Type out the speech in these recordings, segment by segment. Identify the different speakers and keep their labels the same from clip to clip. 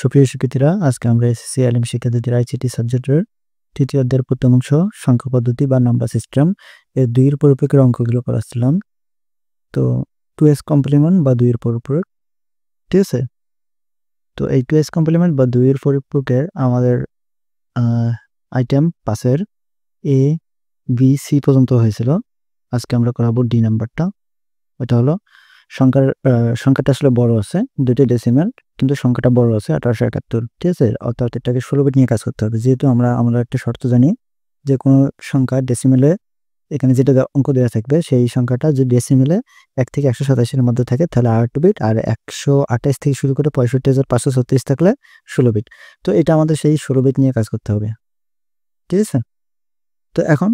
Speaker 1: সুপ্রিয় শিক্ষার্থীরা, আজকে আমরা এসএসসি আলিম শিক্ষার্থীদের আইসিটি সাবজেক্টের তৃতীয় অধ্যায়ের প্রথম অংশ সংখ্যা পদ্ধতি বা নাম্বার সিস্টেম এর 2 এর পরিপ্রেক্ষির অঙ্কগুলো করাচ্ছিলাম। তো 2s কমপ্লিমেন্ট বা 2 এর পরিপূরক, ঠিক আছে? তো এই 2s কমপ্লিমেন্ট বা 2 এর পরিপূরকের আমাদের আইটেম 5 এর এ বি সি পর্যন্ত হয়েছিল। আজকে আমরা করাবো ডি নাম্বারটা। ওটা হলো সংখ্যাটা আসলে বড় আছে, দুটো ডেসিমেল, কিন্তু সংখ্যাটা বড় আছে 1871, ঠিক আছে? অর্থাৎ এটাকে 16 বিট নিয়ে কাজ করতে হবে। যেহেতু আমরা একটা শর্ত জানি যে কোনো সংখ্যা ডেসিমেলে এখানে যেটা অঙ্ক দেওয়া থাকবে সেই সংখ্যাটা যদি ডেসিমেলে 1 থেকে 127 এর মধ্যে থাকে তাহলে 8 বিট, আর 128 থেকে শুরু করে 65,536 থাকলে 16 বিট। তো এটা আমাদের সেই 16 বিট নিয়ে কাজ করতে হবে, ঠিক আছে? তো এখন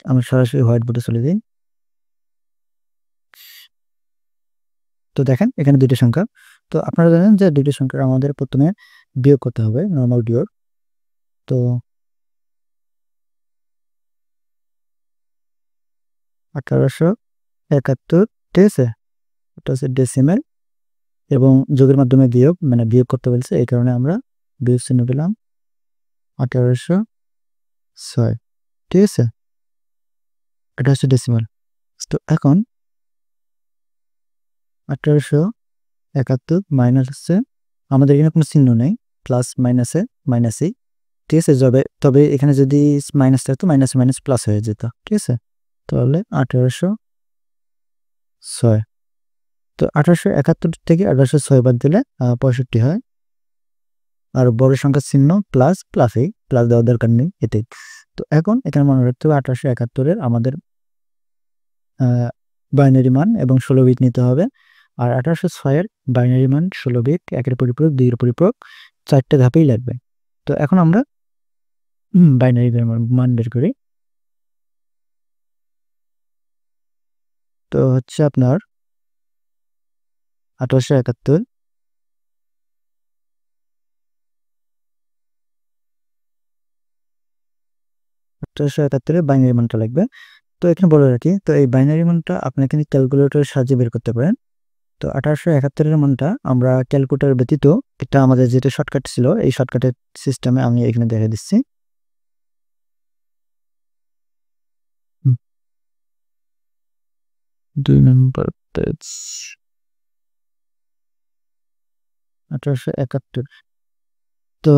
Speaker 1: আমরা সরাসরি হোয়াইট বোর্ডে চলে যাই। তো দেখেন এখানে দুইটা সংখ্যা। তো আপনারা জানেন যে দুইটা সংখ্যার আমাদের প্রথমে বিয়োগ করতে হবে, নরমাল বিয়োগ। তো 1871, ঠিক আছে? এটা হচ্ছে ডেসিমেল এবং যোগের মাধ্যমে বিয়োগ, মানে বিয়োগ করতে বলছে, এই কারণে আমরা বিয়োগ চিহ্ন পেলাম 1806, ঠিক আছে? এটা হচ্ছে ডেসিমেল। তো এখন 1871 মাইনাস হচ্ছে, আমাদের এখানে কোনো চিহ্ন নেই, প্লাস মাইনাসে মাইনাসই, ঠিক আছে? তবে এখানে যদি মাইনাস থাকতো মাইনাসে মাইনাস প্লাস হয়ে যেত, ঠিক আছে? তাহলে 1806। তো 1871 থেকে 1806 বাদ দিলে 65 হয়। আর বড় সংখ্যার চিহ্ন প্লাস, প্লাসই, প্লাস দেওয়ার দরকার নেই, এটাই। তো এখন এখানে মনে রাখতে হবে 1871 আমাদের বাইনারি মান এবং 16 বিট নিতে হবে। আর 1806 এর বাইনারি মান 16 বিট, 1 এর পরিপূরক, 2 এর পরিপূরক, 4টে ধাপেই লাগবে। তো এখন আমরা বাইনারি মান বের করি। তো হচ্ছে আপনার 1871 এর বাইনারি মানটা লাগবে। তো এখানে বলে রাখি, তো এই বাইনারি মানটা আপনি এখানে ক্যালকুলেটরের সাহায্যে বের করতে পারেন। তো 1871 এর মানটা আমরা ক্যালকুলেটর ব্যতীত, এটা আমাদের যেটা শর্টকাট ছিল, এই শর্টকাটের সিস্টেমে আমি এখানে দেখে দিচ্ছি। 2 নম্বর পেজ, 1871। তো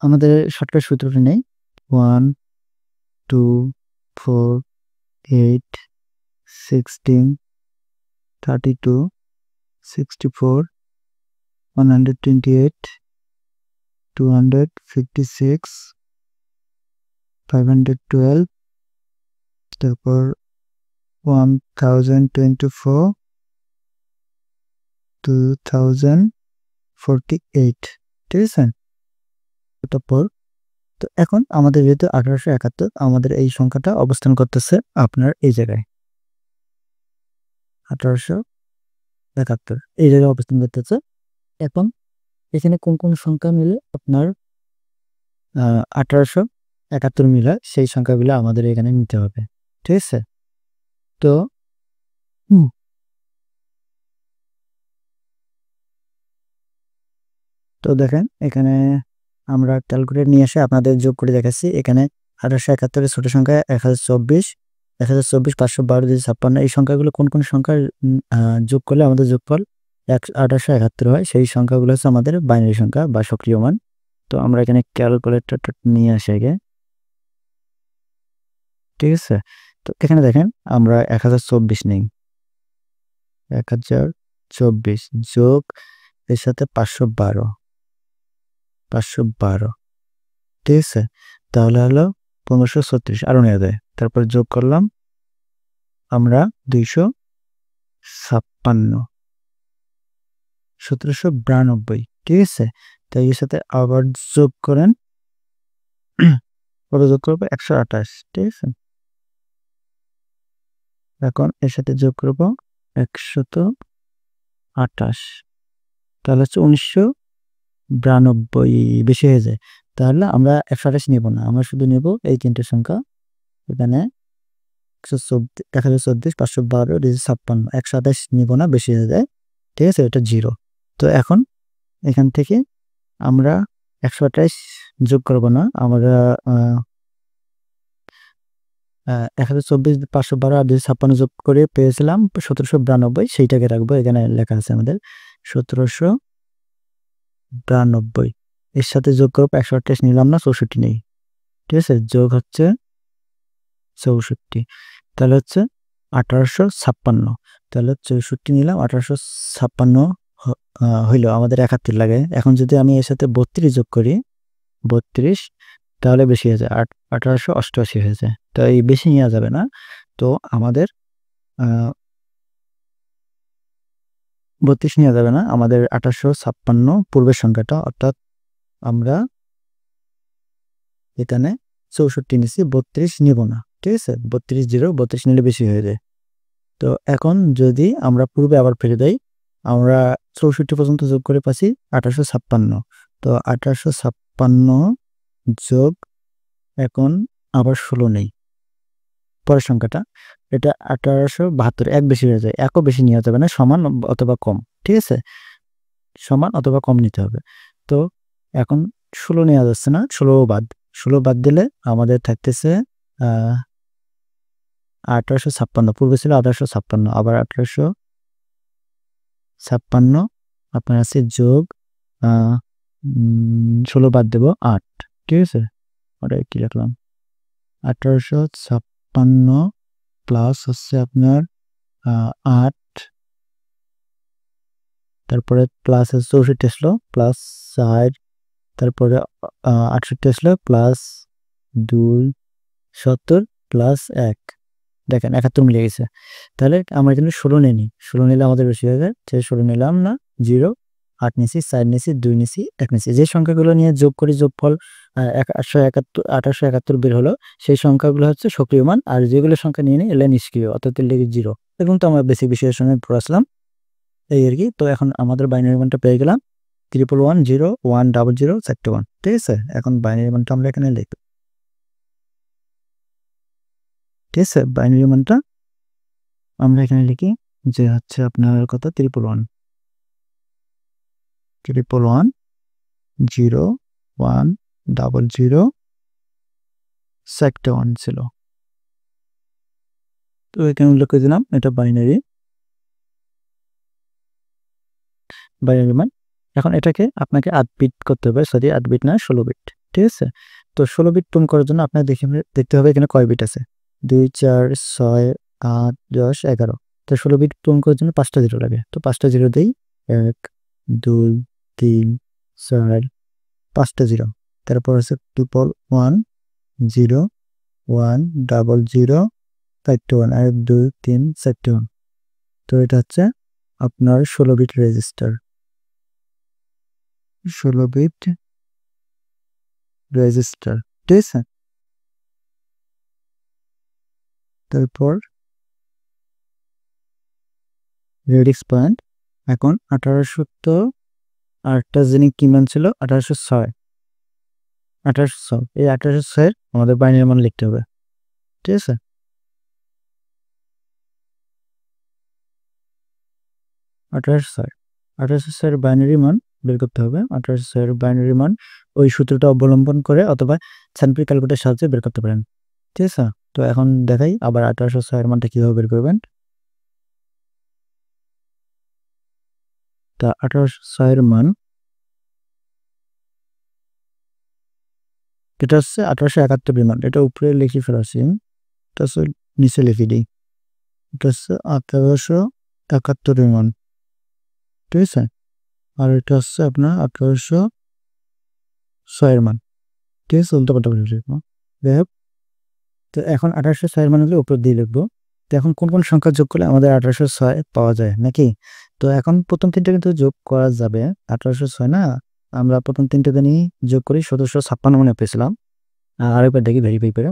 Speaker 1: আমাদের শর্টকাট সূত্রটা নেই, 1 2 4 8 16 32 64 128 256 512, তারপর 1024 2048, ঠিক আছে? তারপর তো এখন আমাদের যেহেতু 1871, আমাদের এই সংখ্যাটা অবস্থান করতেছে আপনার এই জায়গায়, 1871 এই জায়গায় অবস্থান করতেছে। এখন এখানে কোন কোন সংখ্যা মিলে আপনার 1871 মিলে, সেই সংখ্যাগুলো আমাদের এখানে নিতে হবে, ঠিক আছে? তো তো দেখেন এখানে আমরা ক্যালকুলেটর নিয়ে এসে আপনাদের যোগ করে দেখাচ্ছি। এখানে 1871 এর ছোট সংখ্যা 1024, 512, 256, এই সংখ্যাগুলো কোন কোন সংখ্যার যোগ করলে আমাদের যোগফল 1871 হয়, সেই সংখ্যাগুলো হচ্ছে আমাদের বাইনারি সংখ্যা বা সক্রিয় মান। তো আমরা এখানে ক্যালকুলেটরটা নিয়ে আসি আগে, ঠিক আছে? তো এখানে দেখেন আমরা 1024 নেই, 1024 যোগ এর সাথে 512, ঠিক আছে? তাহলে হলো 1536, আরো নেওয়া যায়। তারপর যোগ করলাম আমরা 256, 1792, ঠিক আছে? তাই এর সাথে আবার যোগ করেন, কত যোগ করবো? 128, ঠিক আছে? এখন এর সাথে যোগ করব 128, তাহলে হচ্ছে 1992, বেশি হয়ে যায়। তাহলে আমরা 128 নেব না, আমরা শুধু নেব এই তিনটে সংখ্যা। এখানে 1024, 512, 256, 128 নিব না, বেশি হয়ে যায়, ঠিক আছে? এটা 0। তো এখন এখান থেকে আমরা 128 যোগ করব না, আমরা 1024 512 আর 256 যোগ করে পেয়েছিলাম 1792, সেইটাকে রাখবো। এখানে লেখা আছে আমাদের 1792, এর সাথে যোগ করবো 128 নিলাম না, 64 নেই, ঠিক আছে, যোগ হচ্ছে 64, তাহলে হচ্ছে 1856, তাহলে 64 নিলাম, 1856 হইলো, আমাদের 71 লাগে। এখন যদি আমি এর সাথে 32 যোগ করি, 32, তাহলে বেশি হয়ে যায়, 1888 হয়ে যায়, তো এই বেশি নেওয়া যাবে না। তো আমাদের 32 নেওয়া যাবে না, আমাদের 1856 পূর্বের সংখ্যাটা, অর্থাৎ আমরা এখানে 64 নিচ্ছি, 32 নিব না, ঠিক আছে, 32 নিলে বেশি হয়ে যায়। তো এখন যদি আমরা পূর্বে আবার ফিরে যাই, আমরা 64 পর্যন্ত যোগ করে পাচ্ছি 1856, তো 1856 যোগ এখন আবার 16 নেই পরের সংখ্যাটা, এটা 1872, এক বেশি হয়ে যায়, একও বেশি নেওয়া যাবে না, সমান অথবা কম, ঠিক আছে, সমান অথবা কম নিতে হবে। তো এখন 16 নেওয়া যাচ্ছে না, 16 বাদ দিলে আমাদের থাকতেছে 1856, পূর্বে ছিল 1856, আবার 1856 আপনার আছে যোগ 16 বাদ দেব 8, ঠিক আছে, ওটা কি লিখলাম, 1856 প্লাস হচ্ছে আপনার 8, তারপরে প্লাস 64 আসলো, প্লাস 4, তারপরে 68 আসলো, প্লাস 2 70, প্লাস 1, দেখেন 71 মিলে গেছে। তাহলে আমরা কিন্তু 16 নিই, 16 নিলে আমাদের বেশি হয়ে যায়, 16 নিলাম না, 0, 8 নিছি, 4 নিছি, 2 নিছি, 1 নিছি, যে সংখ্যাগুলো নিয়ে যোগ করি, যোগফল 1871 বের হলো, সেই সংখ্যাগুলো হচ্ছে সক্রিয় মান, আর যেগুলো সংখ্যা নিয়ে নিই এগুলো নিষ্ক্রিয়, অর্থাৎ লেগে 0। এরকম তো আমরা বেসিক বিষয়ের সঙ্গে পড়াছিলাম, এই আর কি। তো এখন আমাদের বাইনারি মানটা পেয়ে গেলাম 1110100100, 1, ঠিক আছে। এখন বাইনারি মানটা আমরা এখানে লিখব, ঠিক আছে, বাইনারি মানটা আমরা এখানে লিখি যে হচ্ছে আপনার কত, 1110100100 ছিল, তো এখানে উল্লেখ করে দিলাম এটা বাইনারি মান। এখন এটাকে আপনাকে 8 বিট করতে হবে, সরি 8 বিট না, 16 বিট, ঠিক আছে। তো 16 বিট পূরণ করার জন্য আপনাকে দেখতে হবে এখানে কয় বিট আছে, 2 4 6 8 10 11, তো 16 বিট পূরণ করার জন্য 5টা 0 লাগে, তো 5টা 0 দেই, 1 2 3 4, 5টা 0, তারপর আছে 1110100100, 1, আর 2 3 4, তো এটা হচ্ছে আপনার 16 বিট রেজিস্টার, 16 বিট রেজিস্টার, ঠিক আছে। তারপর রেডিক্স পয়েন্ট, এখন 1800, তো আরেকটা জিনিস কি মান ছিল, 1806, এই 1806 আমাদের বাইনারি মান লিখতে হবে, ঠিক আছে। 1806 এর বাইনারি মান বের করতে হবে, 1806 এর বাইনারি মান ওই সূত্রটা অবলম্বন করে অথবা সাইন্টিফিক ক্যালকুলেটরের সাহায্যে বের করতে পারেন, ঠিক আছে। তো এখন দেখাই আবার 1806 এর মানটা কিভাবে বের করবেন। তা 1806 এর মান এটা হচ্ছে 1871 এর মান, এটা উপরে লিখে ফেলাছি, এটা হচ্ছে নিচে লিখে দিই, এটা হচ্ছে 1871 এর মান, ঠিক আছে, আর এটা হচ্ছে আপনার 1806 এর মান, ঠিক আছে, উল্টো পাল্টা করে লিখবো, যাই হোক। তো এখন 1806 এর মানগুলো উপর দিয়ে লিখবো। তো এখন কোন কোন সংখ্যা যোগ করলে আমাদের 1806 পাওয়া যায় নাকি, তো এখন প্রথম তিনটা কিন্তু যোগ করা যাবে, 1806 না, আমরা প্রথম তিনটা নিয়ে যোগ করি, 1756 মনে পেয়েছিলাম, আরেকবার দেখি ভেরিফাই করে,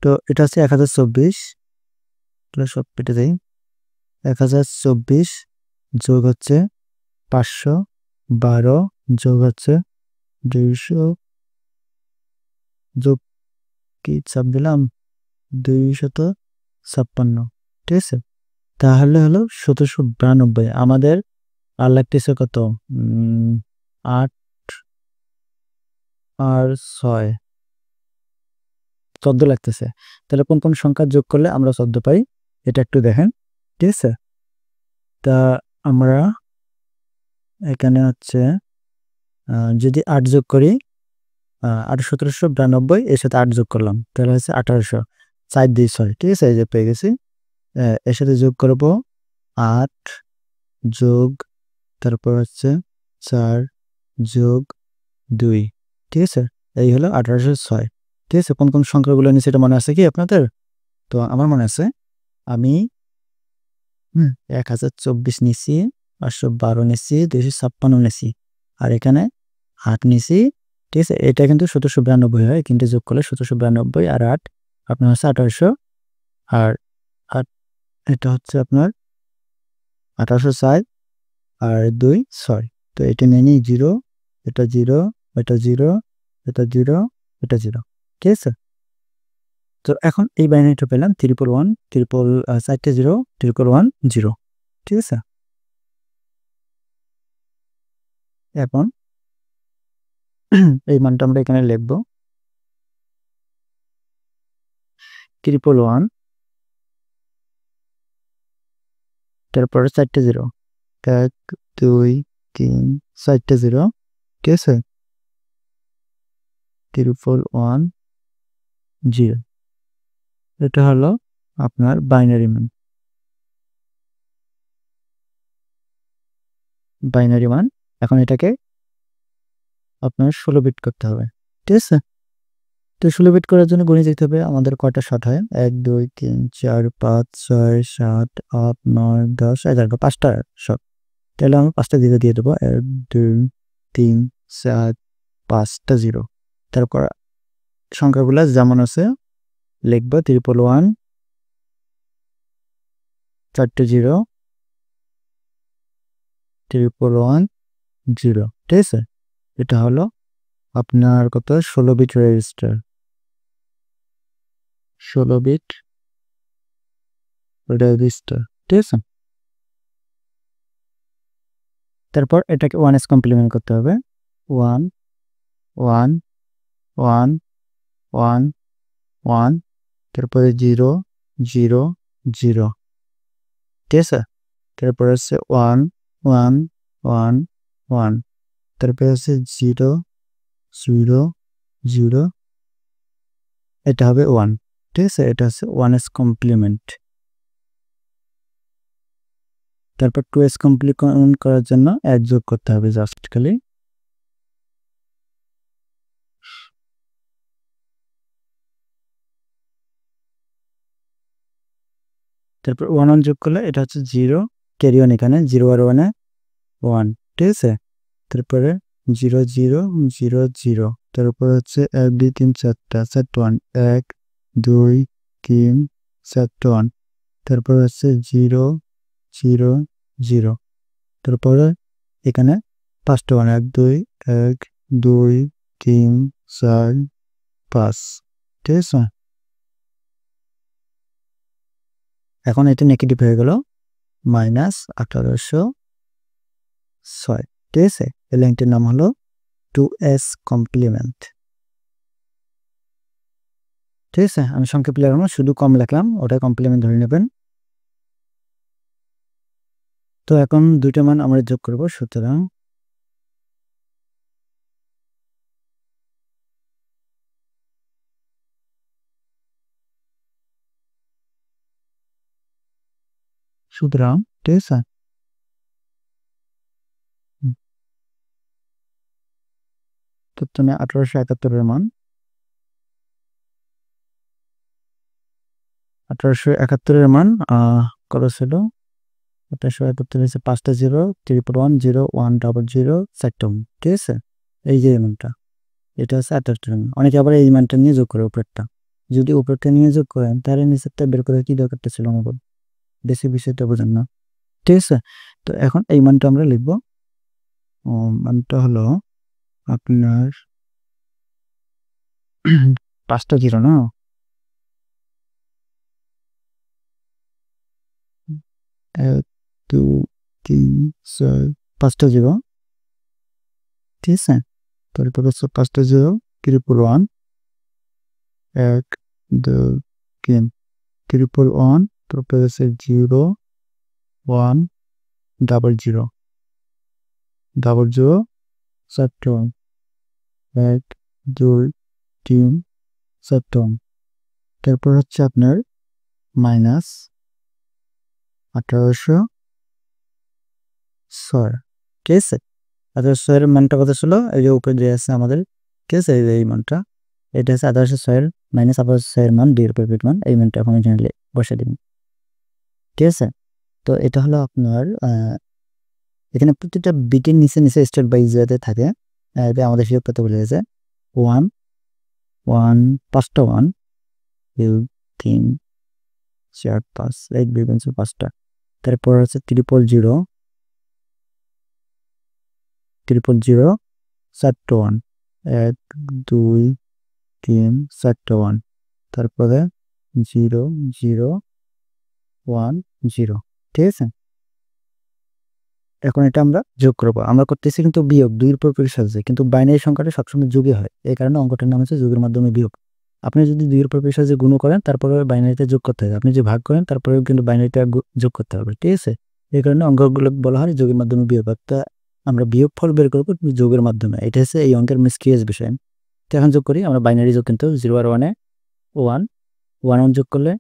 Speaker 1: তো এটা হচ্ছে 1024, সব পেটে দেয়, 1024 যোগ হচ্ছে 512 যোগ হচ্ছে 200, যোগ কি চাপ দিলাম, 256, ঠিক আছে। তাহলে হলো 1792। আমাদের আর লাগতেছে কত? 8 আর 6, 14 লাগতেছে। তাহলে কোন কোন সংখ্যা যোগ করলে আমরা 14 পাই এটা একটু দেখেন, ঠিক আছে। তা আমরা এখানে হচ্ছে যদি 8 যোগ করি, 1792 এর সাথে 8 যোগ করলাম, তাহলে হচ্ছে 1800, 4 2 6, ঠিক আছে, এই যে পেয়ে গেছি। এর সাথে যোগ করব 8 যোগ, তারপর হচ্ছে 4 যোগ 2, ঠিক আছে, এই হলো 1806, ঠিক আছে। কোন কোন সংখ্যাগুলো নিচে এটা মনে আছে কি আপনাদের? তো আমার মনে আছে, আমি 1024 নিছি, 512 নিছি, 256 নিছি, আর এখানে 8 নিছি, ঠিক আছে। এটা কিন্তু 1792 হয়, কিন্তু যোগ করলে 1792 আর 8 আপনার হচ্ছে 1800, আর 8 এটা হচ্ছে আপনার 1804 আর 2 6। তো এটা নিয়ে নিই 0, এটা 0, এটা 0, এটা 0, এটা 0, ঠিক আছে। তো এখন এই বাইনারিটা পেলাম 111, 4টা 0, 111 0, ঠিক আছে। এখন এই মানটা আমরা এখানে লিখব 111, তারপরে 4টা 0, 1 2 3 4টা 0, ঠিক আছে, 111 0। এটা হলো আপনার বাইনারি মান, বাইনারি মান। এখন এটাকে আপনার 16 বিট করতে হবে, ঠিক আছে। তো 16 বিট করার জন্য গুণে যেতে হবে আমাদের কয়টা শর্ট হয়, 1 2 3 4 5 6 7 8 9 10 11, 5টা শর্ট। তাহলে আমি 5টা 0 দিয়ে দেবো, 1 2 3 4 5টা 0। তারপর সংখ্যাগুলো যেমন আছে লিখবো 111, 4টে 0, 111 0, ঠিক আছে। এটা হলো আপনার কত, 16 বিট রেজিস্টার, 16 বিট রেজিস্টার, ঠিক আছে। তারপর এটাকে 1s কমপ্লিমেন্ট করতে হবে, 1 1 1 1 1, তারপরে 0 0 0, ঠিক আছে। তারপরে হচ্ছে 1 1 1 1, তারপরে হচ্ছে 0 0 0, এটা হবে 1, ঠিক আছে। এটা হচ্ছে 1s কমপ্লিমেন্ট। তারপর 2s কমপ্লিমেন্ট করার জন্য 1 যোগ করতে হবে জাস্ট খালি, তারপর 1 1 যোগ করলে এটা হচ্ছে 0, ক্যারি অন, এখানে 0 আর 1 1, ঠিক আছে। তারপরে 0 0 0 0, তারপর হচ্ছে 1 2 3 4টা 1, 1 2 3 1, তারপর হচ্ছে 0 0 0, তারপরে এখানে 5টা 1, 1 2 1 2 3 4 5, ঠিক আছে। এখন এটা নেগেটিভ হয়ে গেল, -1806, ঠিক আছে। এই লাইনটির নাম হলো 2s কমপ্লিমেন্ট, ঠিক আছে। আমি সংক্ষেপে লিখলাম, শুধু কম লিখলাম, ওটা কমপ্লিমেন্ট ধরে নেবেন। তো এখন দুইটা মান আমরা যোগ করব, সুতরাং ঠিক আছে। প্রথমে 1871 মান, 1871 মান কত ছিল, 1871 হচ্ছে 5টা 0, 111 0 100 4টা, ঠিক আছে। এই যে মানটা, এটা হচ্ছে 78 মান। অনেকে আবার এই মানটা নিয়ে যোগ করে উপরেরটা, যদি উপরেরটা নিয়ে যোগ করেন তাহলে নিচেরটা বের করে কি দরকারটা ছিল আমাদের, বেশি বিষয়টা বোঝেন না, ঠিক আছে। তো এখন এই মানটা আমরা লিখবো, মানটা হলো আপনার 5টা 0 না, 1 2 3 4 5টা 0, ঠিক আছে। তারপর হচ্ছে 5টা 0 triple 1 1 2 3 triple 1, তারপর হচ্ছে 0 1 double 0 double 0 4টা 1 1 2 3 4টা 1। তারপর হচ্ছে আপনার মাইনাস 1806, ঠিক আছে। 1806 এর মানটা কত ছিল, এই যে উপরে দেওয়া আছে আমাদের, ঠিক আছে। এই মানটা এটা হচ্ছে 1806 এর মাইনাস 1806 এর মান, ডি এর পরিপ্রেক্ষিত মান, এই মানটা এখন এখানে বসে দিন, ঠিক আছে। তো এটা হলো আপনার এখানে প্রত্যেকটা বিটের নিচে নিচে স্টেট বাই জিরোতে থাকে। এটা আমাদের হিসাব করতে বলে গেছে 1 1 5টা 1 2 3 4 5 এই বিভেন্স 5টা। তারপর হচ্ছে 000 000 4টা 1 1 2 3 4টা 1, তারপরে 0 0 1 0, ঠিক আছে। এখন এটা আমরা যোগ করব, আমরা করতেছি কিন্তু বিয়োগ, 2 এর পরিপ্রেক্ষিতে সাহায্যে, কিন্তু বাইনারি সংখ্যাটা সবসময় যোগই হয়, এই কারণে অঙ্কটার নাম হচ্ছে যোগের মাধ্যমে বিয়োগ। আপনি যদি 2 এর পরিপ্রেক্ষিতে সাহায্যে গুণ করেন তারপরে বাইনারিতে যোগ করতে হবে, আপনি যে ভাগ করেন তারপরেও কিন্তু বাইনারিটা যোগ করতে হবে, ঠিক আছে। এই কারণে অঙ্কগুলো বলা হয় যোগের মাধ্যমে বিয়োগ, অর্থাৎ আমরা বিয়োগ ফল বের করব যোগের মাধ্যমে, এটা হচ্ছে এই অঙ্কের মিস্ট্রিয়াস বিষয়। তো এখন যোগ করি আমরা, বাইনারি যোগ কিন্তু 0 আর 1 এ 1 1 1 যোগ করলে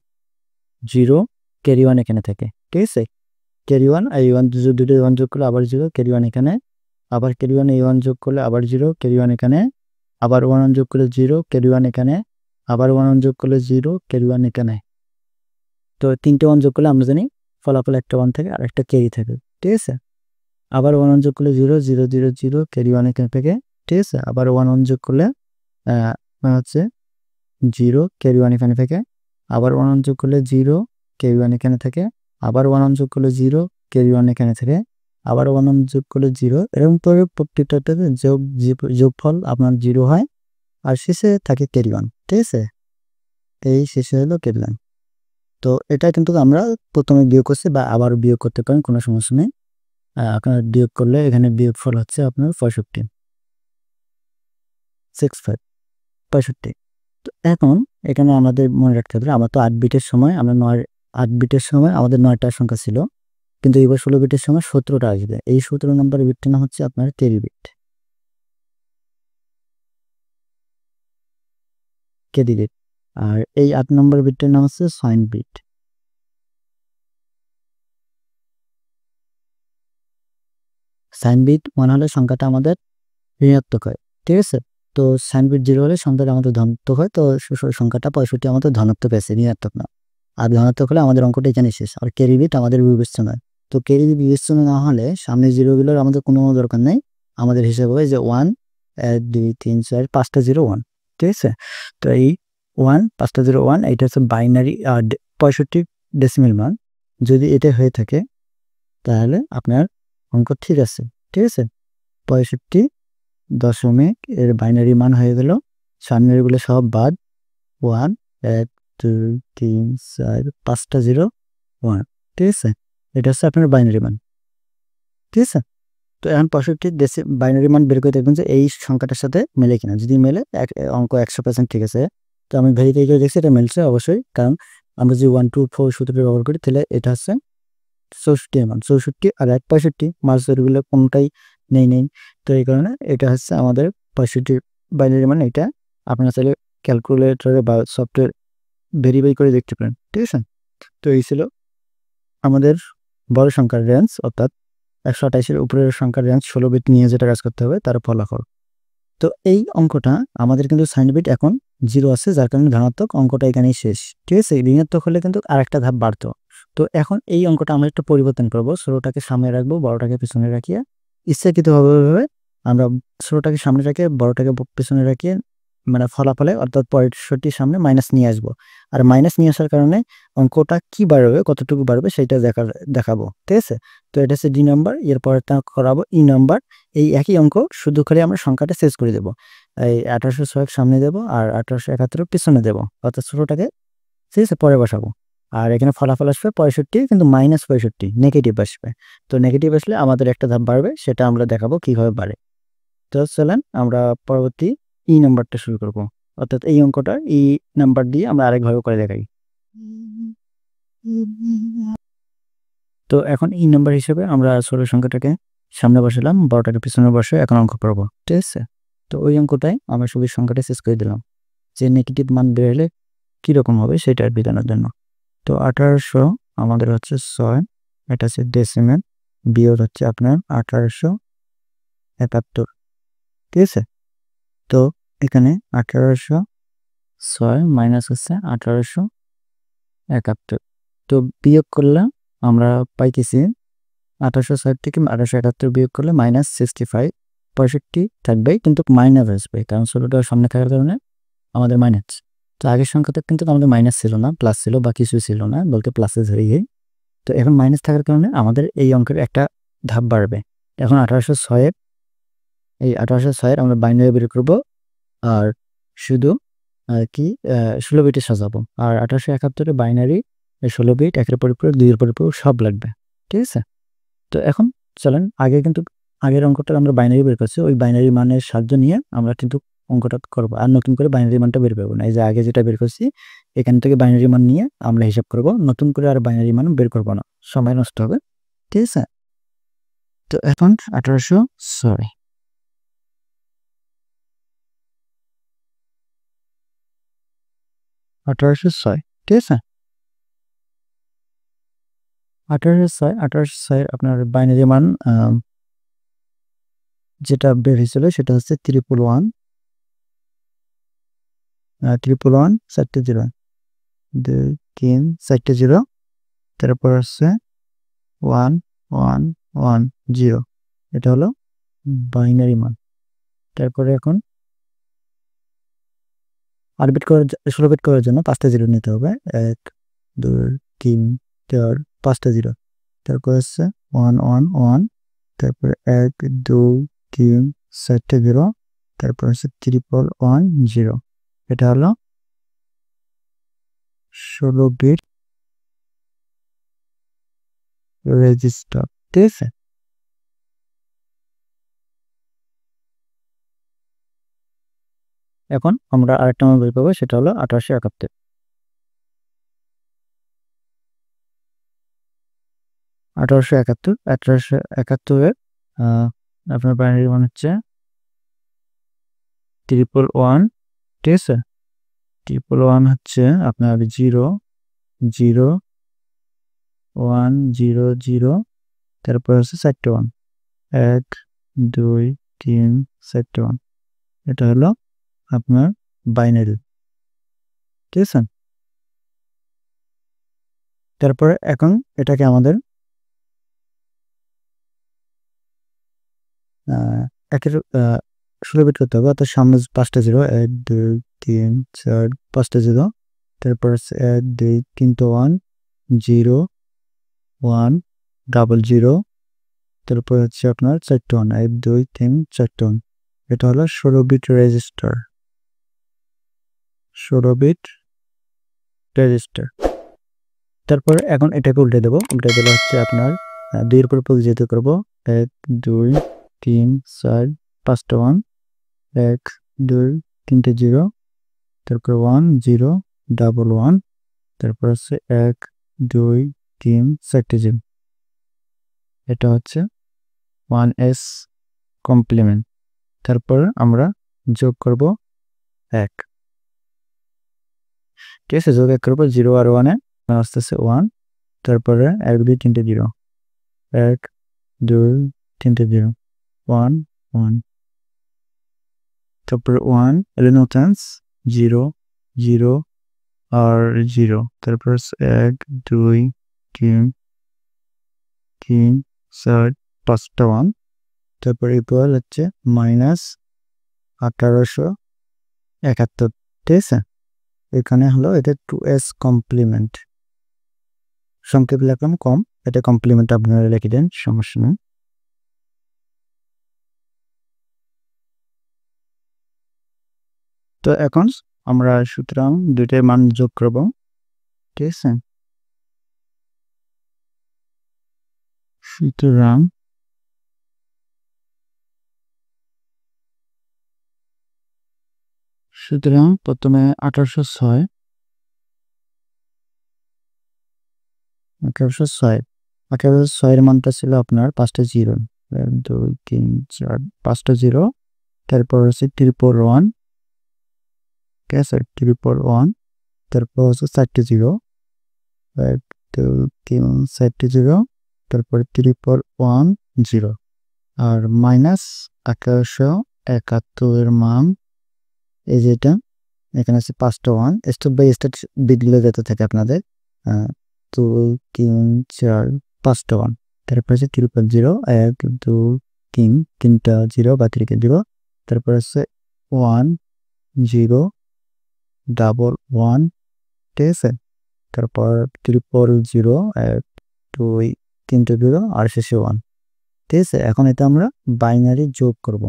Speaker 1: 0 ক্যারি 1 এখানে থাকে, ঠিক আছে। ক্যারি 1 আর এই 1 দুটো 1 যোগ করলে আবার 0 ক্যারি 1 এখানে, আবার ক্যারি 1 এই 1 যোগ করলে আবার 0 ক্যারি 1 এখানে, আবার 1 1 যোগ করলে 0 ক্যারি 1 এখানে, আবার 1 1 যোগ করলে 0 ক্যারি 1 এখানে। তো 3টে 1 যোগ করলে আমরা জানি ফলাফল একটা 1 থাকে আর একটা ক্যারি থাকে, ঠিক আছে। আবার 1 1 যোগ করলে 0 0 0 0 ক্যারি 1 এখানে থাকে, ঠিক আছে। আবার 1 1 যোগ করলে হচ্ছে 0 ক্যারি 1 এখানে থাকে, আবার 1 1 যোগ করলে 0 ক্যারি 1 এখানে থাকে, আবার 1 1 যোগ করলে 0 ক্যারি 1 এখানে থাকে, আবার 1 1 যোগ করলে 0, এরকম করে প্রত্যেকটাতে যোগফল আপনার 0 হয় আর শেষে থাকে ক্যারি 1, ঠিক আছে। এই শেষে হলো ক্যারি 1। তো এটা কিন্তু আমরা প্রথমে বিয়োগ করছি বা আবার বিয়োগ করতে পারেন, কোনো সমস্যা নেই। আপনার বিয়োগ করলে এখানে বিয়োগফল হচ্ছে আপনার 65 65। তো এখন এখানে আমাদের মনে রাখতে হবে, আমরা তো 8 বিটের সময় আমরা 8 বিটের সময় আমাদের 9টা সংখ্যা ছিল, কিন্তু এবার 16 বিটের সময় 17টা আসবে। এই 17 নম্বর বিটটার নাম হচ্ছে আপনার ক্যারি বিট, ক্যারি বিট। আর এই 8 নম্বর বিটটার নাম হচ্ছে সাইন বিট। সাইন বিট মনে হলে সংখ্যাটা আমাদের ঋণাত্মক হয়, ঠিক আছে। তো সাইন বিট 0 হলে সংখ্যাটা আমাদের ধনাত্মক হয়, তো সংখ্যাটা 65 আমাদের ধনাত্মক আছে, ঋণাত্মক না। আর ধনাত্মক হলে আমাদের অঙ্কটা এখানে শেষ। আর ক্যারি বিট আমাদের বিবেচ্য নয়, তো ক্যারি বিবেচনা না হলে সামনে জিরোগুলোর আমাদের কোনো দরকার নেই, আমাদের হিসাব হবে যে 1 1 2 3 4 5টা 0 1, ঠিক আছে। তো এই 1 5টা 0 1 এটা হচ্ছে বাইনারি 65 ডেসিমেল মান। যদি এটা হয়ে থাকে তাহলে আপনার অঙ্ক ঠিক আছে, ঠিক আছে। 65 দশমিক এর বাইনারি মান হয়ে গেল, সামনেরগুলো সব বাদ, 1 1 2 3 4 5টা 0 1, ঠিক আছে। এটা হচ্ছে আপনার বাইনারি মান, ঠিক আছে। তো এখন 65 বাইনারি মান বের করে দেখবেন যে এই সংখ্যাটার সাথে মেলে কিনা, যদি মেলে অঙ্ক 100% ঠিক আছে। তো আমি ভেরিফাই করে দেখছি এটা মেলছে অবশ্যই, কারণ আমরা যদি 1 2 4 সূত্রটি ব্যবহার করি তাহলে এটা হচ্ছে 64 মান, 64 আর 65 মার্কসগুলো কোনটাই নেই। তো এই কারণে এটা হচ্ছে আমাদের 65 বাইনারি মান। এটা আপনারা চাইলে ক্যালকুলেটরে বা সফটওয়্যার ভেরিফাই করে দেখতে পারেন, ঠিক আছে। তো এই ছিল আমাদের বড় সংখ্যার রেঞ্জ, অর্থাৎ 128-এর উপরের সংখ্যার রেঞ্জ 16 বিট নিয়ে যেটা কাজ করতে হবে তার ফলাফল। তো এই অঙ্কটা আমাদের কিন্তু সাইন বিট এখন 0 আছে, যার কারণে ধনাত্মক, অঙ্কটা এখানেই শেষ, ঠিক আছে। ঋণাত্মক হলে কিন্তু আরেকটা ধাপ বাড়তো। তো এখন এই অঙ্কটা আমরা একটু পরিবর্তন করবো, 16টাকে সামনে রাখবো, 12টাকে পিছনে রাখিয়ে, ইচ্ছাকৃতভাবে আমরা 16টাকে সামনে রাখিয়ে 12টাকে পেছনে রাখিয়ে, মানে ফলাফলে অর্থাৎ 65 সামনে মাইনাস নিয়ে আসবো। আর মাইনাস নিয়ে আসার কারণে অঙ্কটা কি বাড়বে, কতটুকু বাড়বে সেটা দেখাবো, ঠিক আছে। তো এটা হচ্ছে ডি নাম্বার, এরপরটা করাবো ই নাম্বার। এই একই অঙ্ক, শুধু খালি আমরা সংখ্যাটা শেষ করে দেবো। এই 1806 সামনে দেবো আর 1871 পিছনে দেবো, অর্থাৎ ছোটোটাকে, ঠিক আছে, পরে বসাবো। আর এখানে ফলাফল আসবে 65 কিন্তু -65 নেগেটিভ আসবে। তো নেগেটিভ আসলে আমাদের একটা ধাপ বাড়বে, সেটা আমরা দেখাবো কিভাবে বাড়ে। তো চলেন আমরা পরবর্তী নাম্বারটা শুরু করব, অর্থাৎ এই অঙ্কটা নাম্বার দিয়ে আমরা আরেকভাবে করে দেখাই। তো এখন নাম্বার হিসেবে আমরা ছোট সংখ্যাটাকে সামনে বসালাম, বড়টাকে পিছনে বসে এখন অঙ্ক করব, ঠিক আছে? তো ওই অঙ্কটাই আমরা শুধু সংখ্যাটা শেষ করে দিলাম, যে নেগেটিভ মান বের হলে কীরকম হবে সেটা বোঝানোর জন্য। তো 1800 আমাদের হচ্ছে 6, এটা হচ্ছে ডেসিমেল, বিয়োগ হচ্ছে আপনার 1871, ঠিক আছে? তো এখানে 1806 মাইনাস হচ্ছে 1871, তো বিয়োগ করলে আমরা পাইতেছি 1860 থেকে 1871 বিয়োগ করলে -65, 65 থাকবেই কিন্তু মাইনাস আসবে, কারণ ষোলোটা সামনে থাকার কারণে আমাদের মাইনাস। তো আগের সংখ্যাতে কিন্তু আমাদের মাইনাস ছিল না, প্লাস ছিল বা কিছু ছিল না, বলতে প্লাসে ধরিয়ে। তো এখন মাইনাস থাকার কারণে আমাদের এই অঙ্কের একটা ধাপ বাড়বে। এখন 1806 এই 1806 আমরা বাইনারি বের করব, আর শুধু কি 16 বিটে সাজাবো। আর 1871 বাইনারি 16 বিট, একের পরিপূরক, দুইয়ের পরিপূরক সব লাগবে, ঠিক আছে? তো এখন চলেন আগে কিন্তু আগের অঙ্কটা আমরা বাইনারি বের করছি, ওই বাইনারি মানের সাহায্য নিয়ে আমরা কিন্তু অঙ্কটা করব, আর নতুন করে বাইনারি মানটা বের করবো না। এই যে আগে যেটা বের করছি এখান থেকে বাইনারি মান নিয়ে আমরা হিসাব করব, নতুন করে আর বাইনারি মান বের করব না, সময় নষ্ট হবে, ঠিক আছে? তো এখন 1806 ঠিক আছে? 1806 আপনার বাইনারি মান যেটা বের হয়েছিল সেটা হচ্ছে 111 111 4টে 0, 2 3 4টে 0, তারপর হচ্ছে 1110, এটা হলো বাইনারি মান। তারপরে এখন 8 বিট করার 16 বিট করার জন্য 5টা 0 নিতে হবে, 1 2 3 4 5টা 0, তারপর হচ্ছে 111, তারপরে 1 2 3 4টে 0, তারপর হচ্ছে 1110, এটা হলো 16 বিট রেজিস্টার, ঠিক আছে? এখন আমরা আরেকটা মান বের পাবো, সেটা হলো 1871। 1871 আপনার বাইনারি মান হচ্ছে 111, ঠিক আছে? 111 হচ্ছে আপনার 0 0 1 0 0, তারপর হচ্ছে 4টে 1, 1 2 3 4টে 1, এটা হলো আপনার বাইনারি, ঠিক আছে? তারপরে এখন এটাকে আমাদের একের 16 বিট করতে হবে, অর্থাৎ সামনে 5টা 0, 1 2 3 4 5টা 0, তারপর হচ্ছে 1 2 3টে 1 0 1 00, তারপর হচ্ছে আপনার 4টে 1 1 2 3 4টে 1, এটা হলো 16 বিট রেজিস্টার, 16 বিট রেজিস্টার। তারপর এখন এটাকে উল্টে দেবো, উল্টে দিলে হচ্ছে আপনার 2 এর পরিপূরক যেহেতু করব, 1 2 3 4 5টা 1 1 2 3টে 0, তারপর 1 0 11, তারপর হচ্ছে 1 2 3 4টে 0, এটা হচ্ছে 1s কমপ্লিমেন্ট। তারপর আমরা যোগ করব 1, ঠিক আছে? যোগ 1 করব 0 আর 1 এ, আস্তে আস্তে 1, তারপরে 1 2 3টে 0, 1 2 3টে 0 1 1, তারপর 1 এলিনো চান্স 0 0 আর 0, তারপর 1 2 3 3 4 5টা 1, তারপর ইকুয়াল হচ্ছে -1871, ঠিক আছে? এখানে হলো এটা 2s কমপ্লিমেন্ট, সংক্ষেপ লিখলাম কম, এটা কমপ্লিমেন্ট আপনারা লিখে দেন, সমস্যা নেই। তো এখন আমরা সুতরাং দুইটার মান যোগ করব, ঠিক আছে? সুতরাং প্রথমে 1806 এর মানটা ছিল আপনার 5টা জিরো, 1 2 3 4 5টা জিরো, তারপর হচ্ছে 111, ঠিক আছে 111, তারপর হচ্ছে 4টে জিরো, 1 2 3 4টে জিরো, তারপর 111 আর মাইনাস 1171 এর মান এই যেটা এখানে আছে 5টা 1 স্টেপ বাই স্টেপ বিটগুলো যেতে থাকে আপনাদের 2 3 4 5টা 1, তারপর আছে 000 1 2 3 3টা 0 বা 3কে 0, তারপর আছে 1 0 ডাবল 1, ঠিক আছে, তারপর 000 1 2 3টে 0 আর শেষে 1, ঠিক আছে। এখন এটা আমরা বাইনারি যোগ করব।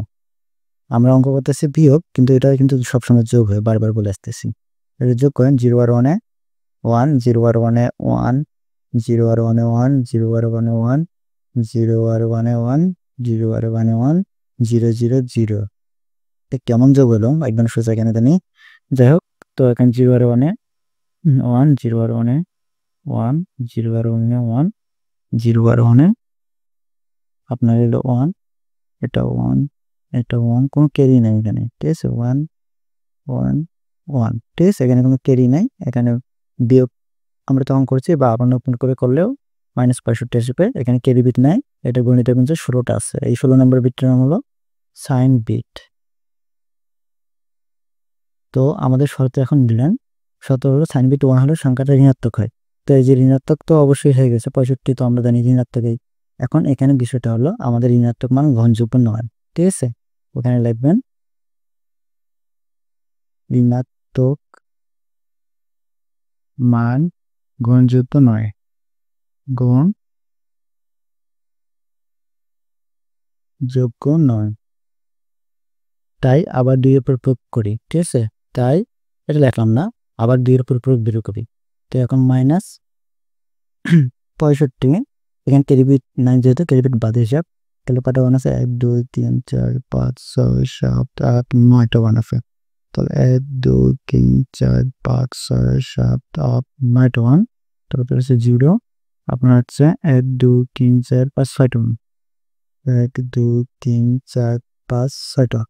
Speaker 1: আমরা অঙ্ক করতেছি বিয়োগ, কিন্তু এটা কিন্তু সবসময় যোগ হয়, বারবার বলে আসতেছি। এটা যোগ করেন 0 আর 1 এ 1, 0 আর 1 এ 1, 0 আর 1 এ 1, 0 আর 1 এ 1, 0 আর 1 এ 1, 0 আর 1 এ 1, 0 0 0। কেমন যোগ হলো একদম সোজা এখানে জানি। যাই হোক, তো এখানে 0 আর 1 এ 1, 0 আর 1 এ 1, 0 আর 1 এ 1, 0 আর 1 এ আপনার এলো 1, এটা 1, এটা 1, কোনো ক্যারি নাই এখানে, ঠিক আছে, 1 1 1, ঠিক আছে, এখানে কোনো ক্যারি নাই। এখানে বিয়োগ আমরা তখন করছি বা আবার নতুন করে করলেও -65 আসবে, এখানে ক্যারি বিট নাই। এটা গণিতের কিন্তু 16টা আছে, এই 16 নম্বর বিটটার নাম হলো সাইন বিট। তো আমাদের শর্ত এখন দিলেন, শর্ত হলো সাইন বিট 1 হলে সংখ্যাটা ঋণাত্মক হয়। তো এই যে ঋণাত্মক তো অবশ্যই হয়ে গেছে, 65 তো আমরা জানি ঋণাত্মকই। এখন এখানে বিষয়টা হলো আমাদের ঋণাত্মক মান গ্রহণযোগ্য নয়, ঠিক আছে, ওখানে লিখবেন ঋণাত্মক মান গ্রহণযোগ্য নয়, গ্রহণযোগ্য নয়, তাই আবার 2 এর উপর প্রয়োগ করি, ঠিক আছে, তাই এটা লিখলাম না, আবার 2 এর উপর প্রয়োগ বের করি। তো এখন -65, এখানে ক্যারিবিট নাই যেহেতু ক্যারিবিট বাদ হিসাব, তাহলে কটা 1 আছে 1 2 3 4 5 6 7 8 9টা 1 আছে, তাহলে 1 2 3 4 5 6 7 8 9টা 1, তারপর হচ্ছে 0, আপনার হচ্ছে 1 2 3 4 5 6টা 1 2 3 4 5 6টা।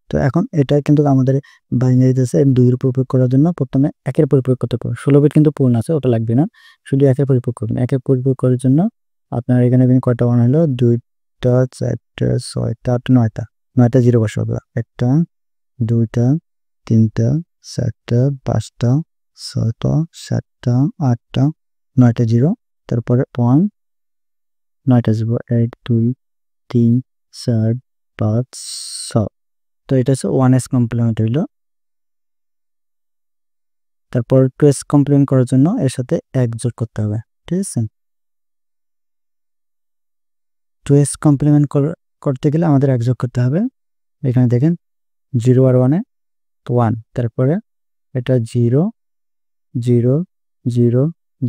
Speaker 1: তো এখন এটা কিন্তু আমাদের বাইনারিতে আছে 2 এর উপর প্রয়োগ করার জন্য প্রথমে 1 এর উপর প্রয়োগ করতে হবে। 16 বিট কিন্তু পূর্ণ আছে, ওটা লাগবে না, শুধু 1 এর উপর প্রয়োগ করবেন। 1 এর উপর প্রয়োগ করার জন্য আপনার এখানে কয়টা 1 হলো 2টা 4টা 6টা 8টা 9টা 9টা 0 বসাবো, 1টা 2টা 3টা 4টা 5টা 6টা 7টা 8টা 9টা 0, তারপরে 1 9টা 0 1 2 3 4 5 6। তো এটা হচ্ছে 1s কমপ্লিমেন্ট হইলো। তারপর 2s কমপ্লিমেন্ট করার জন্য এর সাথে 1 যোগ করতে হবে, ঠিক আছে। 2s কমপ্লিমেন্ট করতে গেলে আমাদের 1 যোগ করতে হবে। এখানে দেখেন 0 আর 1 এ 1, তারপরে এটা 0 0 0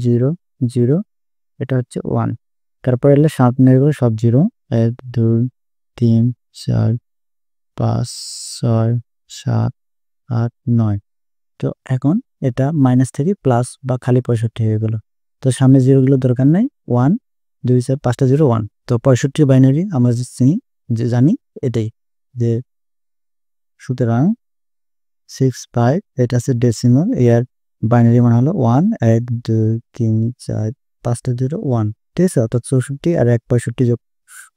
Speaker 1: 0 0, এটা হচ্ছে 1, তারপরে এলে সামনের গুলো সব 0 1 2 3 4 5 6 7 8 9। তো এখন এটা মাইনাস থেকে প্লাস বা খালি 65 হয়ে গেল। তো সামনে জিরোগুলো দরকার নাই, 1 2 4 5টা 0 1। তো 65 বাইনারি আমরা যে জানি এটাই, যে সুতরাং 65 এটা আছে ডেসিমাল, এর বাইনারি মান হলো 1 1 2 3 4 5টা 0 1, ঠিক আছে, অর্থাৎ 64 আর 1 65 যোগ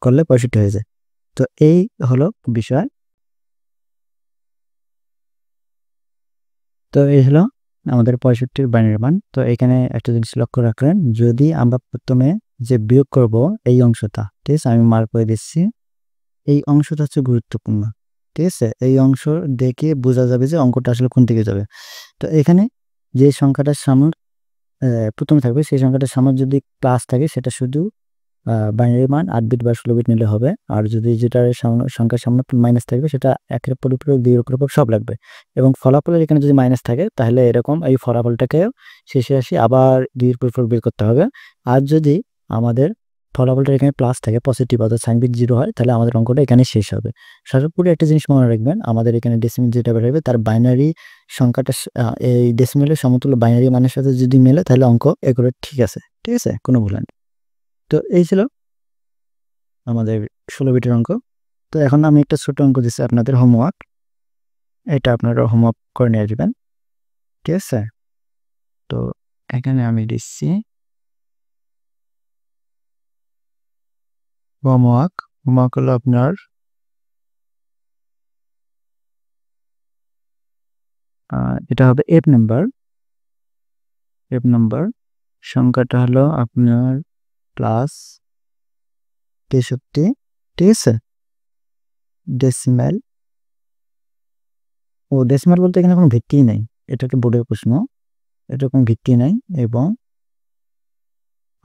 Speaker 1: করলে 65 হয়ে যায়। তো এই হলো বিষয়। তো এই হলো আমাদের 65 বাইনারি মান। তো এখানে একটা জিনিস লক্ষ্য রাখবেন, যদি আমরা প্রথমে যে বিয়োগ করব এই অংশটা, ঠিক আছে, আমি মার্ক করে দিচ্ছি, এই অংশটা হচ্ছে গুরুত্বপূর্ণ, ঠিক আছে, এই অংশ দেখে বোঝা যাবে যে অঙ্কটা আসলে কোন দিকে যাবে। তো এখানে যে সংখ্যাটার সামনে প্রথমে থাকবে সেই সংখ্যাটার সামনে যদি প্লাস থাকে সেটা শুধু বাইনারি মান 8 বিট বা 16 বিট নিলে হবে, আর যদি যেটার সংখ্যার সামনে মাইনাস থাকবে সেটা 1 এর পরিপূরক 2 এর পরিপূরক সব লাগবে। এবং ফলাফলের এখানে যদি মাইনাস থাকে তাহলে এরকম এই ফলাফলটাকে শেষে আসি আবার 2 এর পরিপূরক বের করতে হবে। আর যদি আমাদের ফলাফলটা এখানে প্লাস থাকে, পজিটিভ অর্থাৎ সাইন বিট 0 হয়, তাহলে আমাদের অঙ্কটা এখানে শেষ হবে। সর্বোপরি একটা জিনিস মনে রাখবেন, আমাদের এখানে ডেসিমেল যেটা বেরোবে তার বাইনারি সংখ্যাটা এই ডেসিমেলের সমতুল্য বাইনারি মানের সাথে যদি মেলে তাহলে অঙ্ক এগুলো ঠিক আছে, ঠিক আছে, কোনো ভুল নেই। তো এই ছিল আমাদের 16 বিটের অঙ্ক। তো এখন আমি একটা ছোট অঙ্ক দিচ্ছি আপনাদের হোমওয়ার্ক, এটা আপনারা হোমওয়ার্ক করে নিয়ে আসবেন, ঠিক আছে। তো এখানে আমি দিচ্ছি হোমওয়ার্ক হলো আপনার এটা হবে এফ নাম্বার সংখ্যাটা হলো আপনার +63, ঠিক আছে। ডেসিমেল ডেসিমেল বলতে এখানে কোনো ভিত্তি নেই, এটা একটা বোর্ডের প্রশ্ন, এটা কোনো ভিত্তি নেই। এবং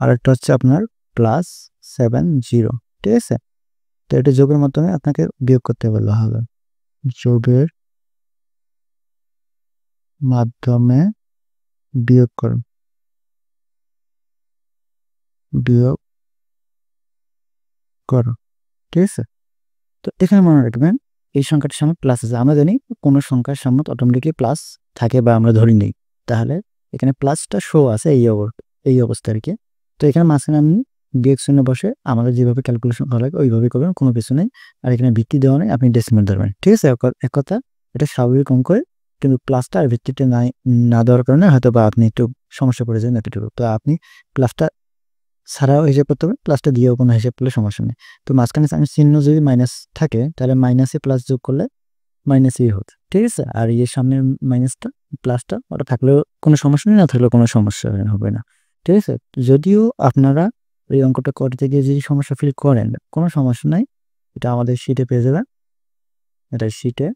Speaker 1: আরেকটা হচ্ছে আপনার +70, ঠিক আছে। তো এটা যোগের মাধ্যমে আপনাকে বিয়োগ করতে বলা হবে, যোগের মাধ্যমে বিয়োগ করুন, ঠিক আছে। তো এখানে মনে রাখবেন এই সংখ্যাটার সামনে প্লাস আছে, আমরা জানি কোনো সংখ্যার সামনে অটোমেটিকলি প্লাস থাকে বা আমরা ধরি নিই, তাহলে এখানে প্লাসটা শো আছে এই অবস্থা আর কি। তো এখানে মাঝখানে আপনি বিয়োগ চিহ্ন বসে আমাদের যেভাবে ক্যালকুলেশন করা লাগে ওইভাবে করবেন, কোনো কিছু নেই। আর এখানে ভিত্তি দেওয়া নেই, আপনি ডেসিমেল ধরবেন, ঠিক আছে। এক কথা এটা স্বাভাবিক অঙ্ক, কিন্তু প্লাসটা আর ভিত্তিটা না দেওয়ার কারণে হয়তো বা আপনি একটু সমস্যা পড়ে যান এতটুকু। তো আপনি প্লাসটা ছাড়াও হিসাব করতে হবে, প্লাসটা দিয়েও কোনো হিসাব করলে সমস্যা নেই। তো মাঝখানে চিহ্ন যদি মাইনাস থাকে তাহলে মাইনাসে প্লাস যোগ করলে মাইনাসই হতো, ঠিক আছে। আর এর সামনের মাইনাসটা প্লাসটা ওটা থাকলেও কোনো সমস্যা নেই, না থাকলেও কোনো সমস্যা হবে না, ঠিক আছে। যদিও আপনারা এই অঙ্কটা করতে গিয়ে যদি সমস্যা ফিল করেন, কোনো সমস্যা নাই, এটা আমাদের শিটে পেয়ে যাবেন। এটা শিটে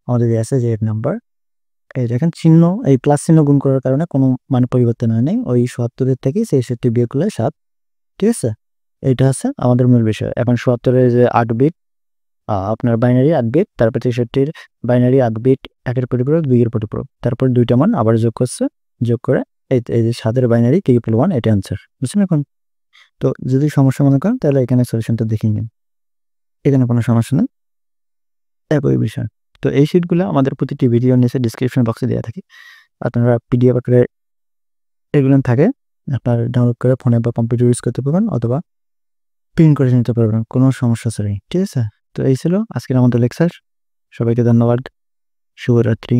Speaker 1: আমাদের আছে যে নাম্বার, এই দেখেন চিহ্ন, এই প্লাস চিহ্ন গুণ করার কারণে কোনো মানে পরিবর্তন হয় নাই, ওই ৭০-এর থেকে ৬৬ বিয়োগ করলে ৭, ঠিক আছে। এইটা হচ্ছে আমাদের মূল বিষয়। এখন ৭০-এর যে 8 বিট আপনার বাইনারি 8 বিট, তারপর ৬৩-র বাইনারি 8 বিট, 1-এর পরিপূরক 2-এর পরিপূরক, তারপর দুইটা মান আবার যোগ করছে, যোগ করে এই যে 7-এর বাইনারি 3+1, এটা অ্যান্সার, বুঝছেন এখন। তো যদি সমস্যা মনে করেন তাহলে এখানে সলিউশনটা দেখে নিন, এখানে কোনো সমস্যা নেই, একই বিষয়। তো এই শিটগুলো আমাদের প্রতিটি ভিডিওর নিচে ডিসক্রিপশন বক্সে দেওয়া থাকে, আপনারা পিডিএফ আকারে এগুলো থাকে, আপনার ডাউনলোড করে ফোনে বা কম্পিউটার ইউজ করতে পারবেন অথবা প্রিন্ট করে নিতে পারবেন, কোনো সমস্যা ছাড়াই, ঠিক আছে। তো এই ছিল আজকের আমাদের লেকচার, সবাইকে ধন্যবাদ, শুভরাত্রি।